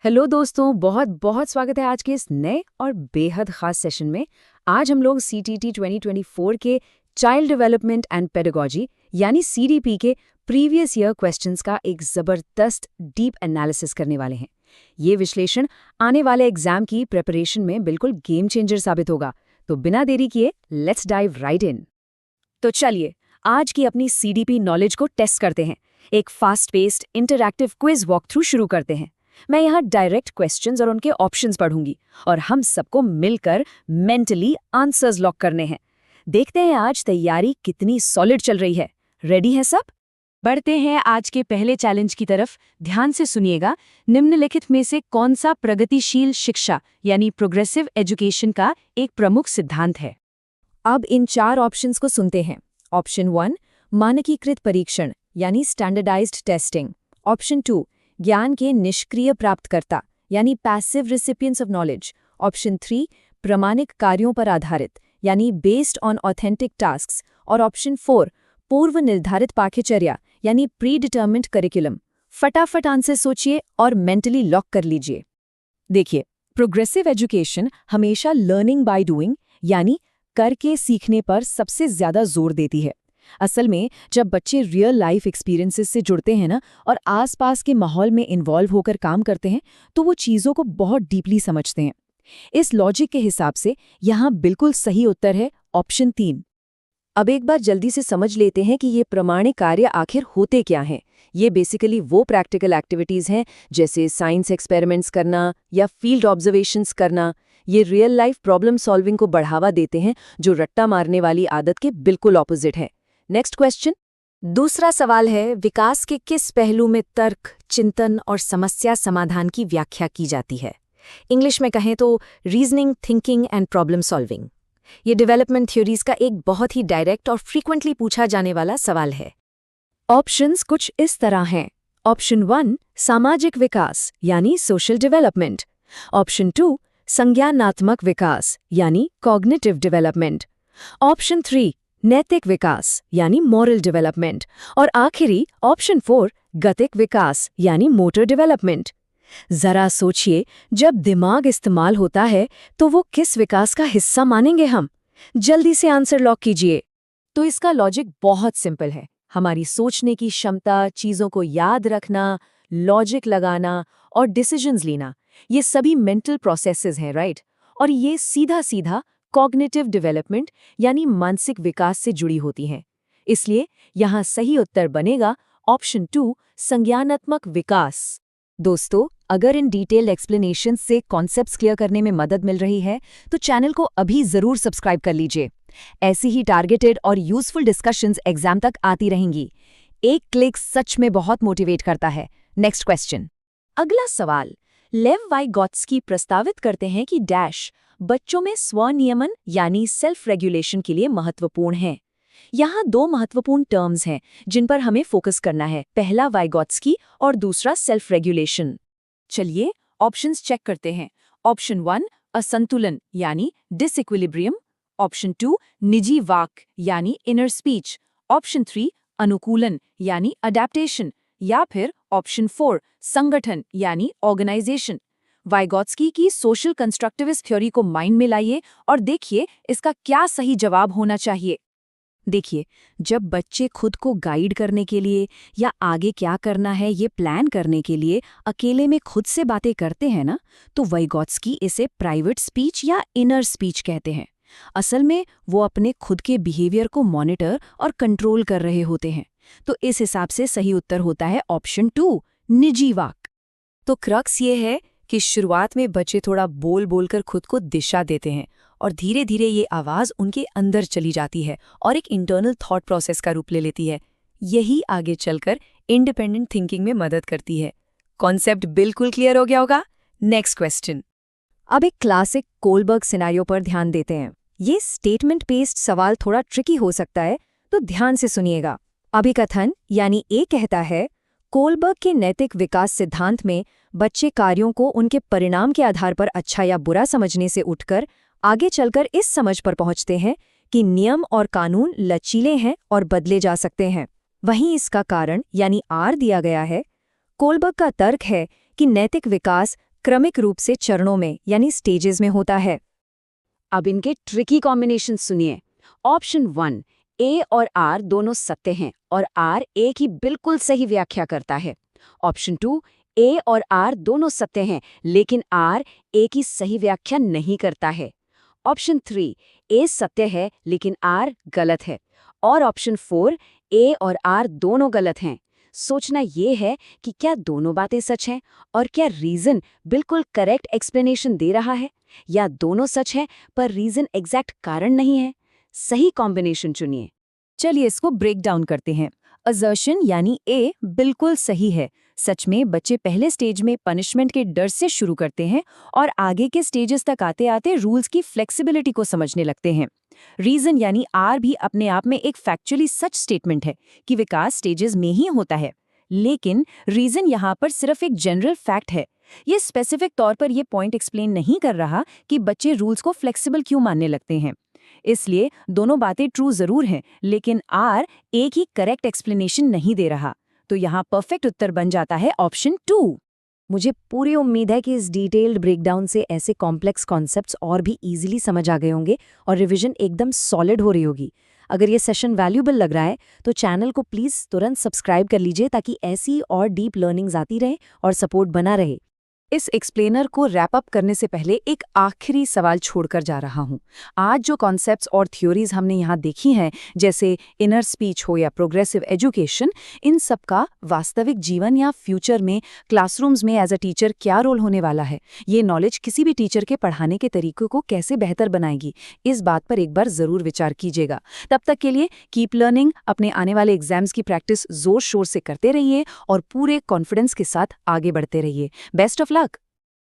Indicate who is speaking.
Speaker 1: Hello दोस्तों, बहुत बहुत स्वागत है आज के इस नए और बेहद खास सेशन में। आज हम लोग सीटीटी 2024 के चाइल्ड डेवलपमेंट एंड पेडागोजी यानी सीडीपी के प्रीवियस ईयर क्वेश्चंस का एक ज़बरदस्त डीप एनालिसिस करने वाले हैं। ये विश्लेषण आने वाले एग्जाम की प्रिपरेशन में बिल्कुल गेम चेंजर साबित होगा। तो बिना देरी किए लेट्स डाइव राइट इन। तो चलिए आज की अपनी सीडीपी नॉलेज को टेस्ट करते हैं। एक fast paced interactive quiz walk through शुरू करते हैं। मैं यहाँ डायरेक्ट क्वेश्चंस और उनके ऑप्शंस पढ़ूंगी और हम सबको मिलकर मेंटली आंसर्स लॉक करने हैं। देखते हैं आज तैयारी कितनी सॉलिड चल रही है। रेडी हैं सब? बढ़ते हैं आज के पहले चैलेंज की तरफ। ध्यान से सुनिएगा, निम्नलिखित में से कौन सा प्रगतिशील शिक्षा यानी प्रोग्रेसिव एजुकेशन का एक प्रमुख सिद्धांत है? अब इन 4 ऑप्शंस को सुनते हैं। ऑप्शन 1 मानकीकृत परीक्षण यानी स्टैंडर्डाइज्ड टेस्टिंग। ऑप्शन 2 ज्ञान के निष्क्रिय प्राप्तकर्ता यानी पैसिव रिसिपिएंट्स ऑफ नॉलेज। ऑप्शन 3 प्रमाणिक कार्यों पर आधारित यानी बेस्ड ऑन ऑथेंटिक टास्क्स। और ऑप्शन 4 पूर्व निर्धारित पाठ्यचर्या यानी प्री डिटर्मिन्ड करिकुलम। फटाफट आंसर सोचिए और मेंटली लॉक कर लीजिए। देखिए, प्रोग्रेसिव एजुकेशन हमेशा लर्निंग बाय डूइंग यानी करके सीखने पर सबसे ज्यादा जोर देती है। असल में जब बच्चे रियल लाइफ एक्सपीरियंसेस से जुड़ते हैं ना और आसपास के माहौल में इन्वॉल्व होकर काम करते हैं तो वो चीज़ों को बहुत डीपली समझते हैं। इस लॉजिक के हिसाब से यहाँ बिल्कुल सही उत्तर है ऑप्शन 3। अब एक बार जल्दी से समझ लेते हैं कि ये प्रमाणिक कार्य आखिर होते क्या हैं। ये बेसिकली वो प्रैक्टिकल एक्टिविटीज़ हैं जैसे साइंस एक्सपेरिमेंट्स करना या फील्ड ऑब्जर्वेशंस करना। ये रियल लाइफ प्रॉब्लम सॉल्विंग को बढ़ावा देते हैं जो रट्टा मारने वाली आदत के बिल्कुल ऑपोजिट है। Next question. दूसरा सवाल है, विकास के किस पहलू में तर्क, चिंतन और समस्या समाधान की व्याख्या की जाती है? इंग्लिश में कहें तो reasoning, thinking and problem solving. ये डेवलपमेंट थ्योरीज का एक बहुत ही डायरेक्ट और फ्रीक्वेंटली पूछा जाने वाला सवाल है। ऑप्शंस कुछ इस तरह हैं। ऑप्शन 1 सामाजिक विकास यानी सोशल डेवलपमेंट। ऑप्शन 2 संज्ञानात्मक विकास यानी कॉग्निटिव डेवलपमेंट। ऑप्शन 3 नैतिक विकास यानी मॉरल डेवलपमेंट। और आखिरी ऑप्शन 4 गतिक विकास यानी मोटर डेवलपमेंट। जरा सोचिए, जब दिमाग इस्तेमाल होता है तो वो किस विकास का हिस्सा मानेंगे हम? जल्दी से आंसर लॉक कीजिए। तो इसका लॉजिक बहुत सिंपल है। हमारी सोचने की क्षमता, चीज़ों को याद रखना, लॉजिक लगाना और डिसीजंस लेना, ये सभी मेंटल प्रोसेसेस हैं, राइट? और ये सीधा सीधा कॉग्निटिव डेवलपमेंट यानी मानसिक विकास से जुड़ी होती हैं। इसलिए यहाँ सही उत्तर बनेगा ऑप्शन 2 संज्ञानात्मक विकास। दोस्तों, अगर इन डिटेल्ड एक्सप्लेनेशन से कॉन्सेप्ट्स क्लियर करने में मदद मिल रही है तो चैनल को अभी जरूर सब्सक्राइब कर लीजिए। ऐसी ही टारगेटेड और यूजफुल डिस्कशंस एग्जाम तक आती रहेंगी। एक क्लिक सच में बहुत मोटिवेट करता है। Next question. अगला सवाल, लेव वाइगॉत्स्की प्रस्तावित करते हैं कि डैश बच्चों में स्वनियमन यानी सेल्फ रेगुलेशन के लिए महत्वपूर्ण है। यहाँ 2 महत्वपूर्ण टर्म्स हैं जिन पर हमें फोकस करना है। पहला वाइगॉत्स्की और दूसरा सेल्फ रेगुलेशन। चलिए ऑप्शंस चेक करते हैं। ऑप्शन 1 असंतुलन यानी डिसइक्विलिब्रियम। ऑप्शन 2 निजी वाक यानी इनर स्पीच। ऑप्शन 3 अनुकूलन यानी अडेप्टेशन। या फिर ऑप्शन 4 संगठन यानी ऑर्गेनाइजेशन। वाइगॉत्स्की की सोशल कंस्ट्रक्टिविस्ट थ्योरी को माइंड में लाइए और देखिए इसका क्या सही जवाब होना चाहिए। देखिए, जब बच्चे खुद को गाइड करने के लिए या आगे क्या करना है ये प्लान करने के लिए अकेले में खुद से बातें करते हैं ना, तो वाइगॉत्स्की इसे प्राइवेट स्पीच या इनर स्पीच कहते हैं। असल में वो अपने खुद के बिहेवियर को मॉनिटर और कंट्रोल कर रहे होते हैं। तो इस हिसाब से सही उत्तर होता है ऑप्शन 2 निजी वाक। तो क्रक्स ये है कि शुरुआत में बच्चे थोड़ा बोल बोलकर खुद को दिशा देते हैं और धीरे धीरे ये आवाज़ उनके अंदर चली जाती है और एक इंटरनल थॉट प्रोसेस का रूप ले लेती है। यही आगे चलकर इंडिपेंडेंट थिंकिंग में मदद करती है। कॉन्सेप्ट बिल्कुल क्लियर हो गया होगा। Next question. अब एक क्लासिक कोलबर्ग सिनेरियो पर ध्यान देते हैं। ये स्टेटमेंट बेस्ड सवाल थोड़ा ट्रिकी हो सकता है, तो ध्यान से सुनिएगा। अभिकथन यानी ए कहता है, कोलबर्ग के नैतिक विकास सिद्धांत में बच्चे कार्यों को उनके परिणाम के आधार पर अच्छा या बुरा समझने से उठकर आगे चलकर इस समझ पर पहुंचते हैं कि नियम और कानून लचीले हैं और बदले जा सकते हैं। वहीं इसका कारण यानी आर दिया गया है। कोलबर्ग का तर्क है कि नैतिक विकास क्रमिक रूप से चरणों में यानी स्टेजेस में होता है। अब इनके ट्रिकी कॉम्बिनेशन सुनिए। ऑप्शन 1, ए और आर दोनों सत्य हैं और आर ए की बिल्कुल सही व्याख्या करता है। ऑप्शन 2, ए और आर दोनों सत्य हैं लेकिन आर ए की सही व्याख्या नहीं करता है। ऑप्शन 3, ए सत्य है लेकिन आर गलत है। और ऑप्शन 4, ए और आर दोनों गलत हैं। सोचना ये है कि क्या दोनों बातें सच हैं और क्या रीजन बिल्कुल करेक्ट एक्सप्लेनेशन दे रहा है, या दोनों सच है पर रीजन एग्जैक्ट कारण नहीं है। सही कॉम्बिनेशन चुनिए। चलिए इसको ब्रेक डाउन करते हैं। असर्शन यानी ए बिल्कुल सही है। सच में बच्चे पहले स्टेज में पनिशमेंट के डर से शुरू करते हैं और आगे के स्टेजेस तक आते आते रूल्स की फ्लेक्सिबिलिटी को समझने लगते हैं। रीजन यानी आर भी अपने आप में एक फैक्चुअली सच स्टेटमेंट है कि विकास स्टेजेस में ही होता है, लेकिन रीजन यहाँ पर सिर्फ एक जनरल फैक्ट है। ये स्पेसिफिक तौर पर ये पॉइंट एक्सप्लेन नहीं कर रहा कि बच्चे रूल्स को फ्लेक्सिबल क्यों मानने लगते हैं। इसलिए दोनों बातें ट्रू जरूर हैं, लेकिन आर एक ही करेक्ट एक्सप्लेनेशन नहीं दे रहा। तो यहाँ परफेक्ट उत्तर बन जाता है ऑप्शन 2। मुझे पूरी उम्मीद है कि इस डिटेल्ड ब्रेकडाउन से ऐसे कॉम्प्लेक्स कॉन्सेप्ट्स और भी इजीली समझ आ गए होंगे और रिवीजन एकदम सॉलिड हो रही होगी। अगर ये सेशन वैल्यूबल लग रहा है तो चैनल को प्लीज़ तुरंत सब्सक्राइब कर लीजिए ताकि ऐसी और डीप लर्निंग्स आती रहे और सपोर्ट बना रहे। इस एक्सप्लेनर को रैप अप करने से पहले एक आखिरी सवाल छोड़कर जा रहा हूँ। आज जो कॉन्सेप्ट्स और थ्योरीज हमने यहाँ देखी हैं, जैसे इनर स्पीच हो या प्रोग्रेसिव एजुकेशन, इन सब का वास्तविक जीवन या फ्यूचर में क्लासरूम्स में एज अ टीचर क्या रोल होने वाला है? ये नॉलेज किसी भी टीचर के पढ़ाने के तरीकों को कैसे बेहतर बनाएगी? इस बात पर एक बार ज़रूर विचार कीजिएगा। तब तक के लिए कीप लर्निंग, अपने आने वाले एग्जाम्स की प्रैक्टिस जोर शोर से करते रहिए और पूरे कॉन्फिडेंस के साथ आगे बढ़ते रहिए। Best of luck.